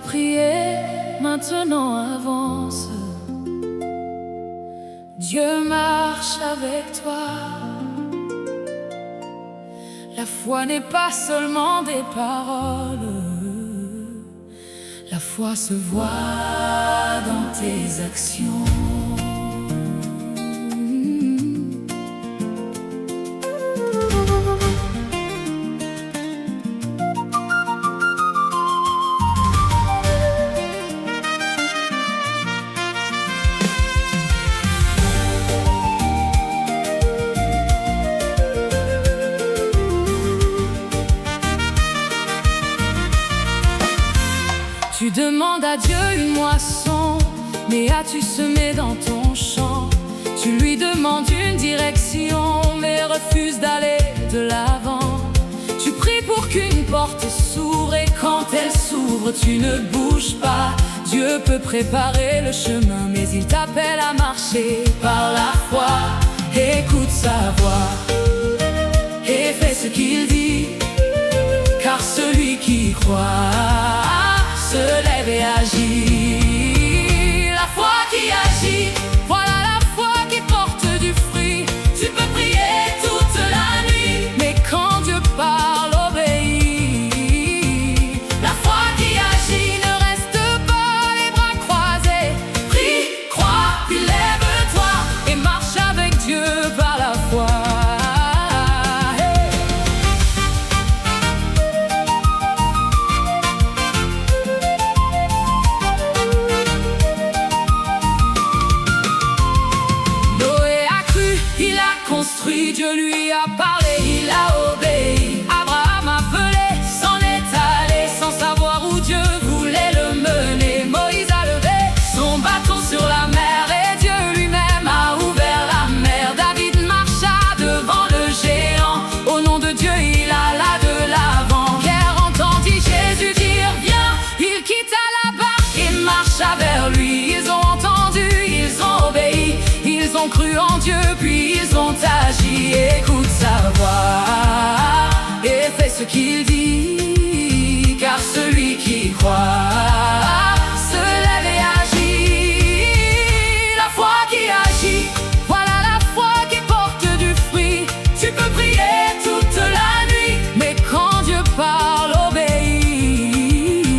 prié, maintenant avance. Dieu marche avec toi. La foi n'est pas seulement des paroles. La foi se voit dans tes actions. Tu demandes à Dieu une moisson, mais as-tu semé dans ton champ? Tu lui demandes une direction, mais refuse d'aller de l'avant. Tu pries pour qu'une porte s'ouvre, et quand elle s'ouvre, tu ne bouges pas. Dieu peut préparer le chemin, mais il t'appelle à marcher par la foi. Écoute sa voix et fais ce qu'il dit, car celui qui croit se lève et agit. La foi qui agit, voilà la foi qui porte du fruit. Tu peux prier toute la nuit, mais quand Dieu parle, obéis. La foi qui agit ne reste pas les bras croisés. Prie, crois, puis lève-toi et marche avec Dieu par la foi. Dieu lui a parlé, il a obéi. Abraham appelé, s'en est allé, sans savoir où Dieu voulait le mener. Moïse a levé son bâton sur la mer, et Dieu lui-même a ouvert la mer. David marcha devant le géant, au nom de Dieu il alla de l'avant. Pierre entendit Jésus dire viens, il quitta la barque et marcha vers lui. Ils ont entendu, ils ont obéi, ils ont cru en Dieu, puis ils ont agi. Écoute sa voix et fais ce qu'il dit, car celui qui croit se lève et agit. La foi qui agit, voilà la foi qui porte du fruit. Tu peux prier toute la nuit, mais quand Dieu parle, obéis.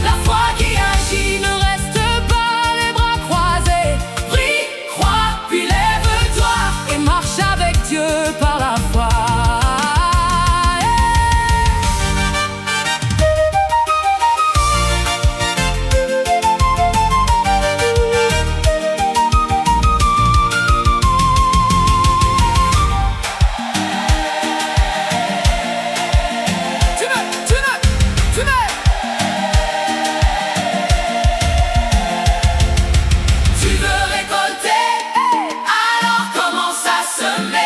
La foi qui agit ne reste pas les bras croisés. Prie, crois, puis lève-toi et marche avec Dieu par la foi. Tu veux récolter, alors commence à semer.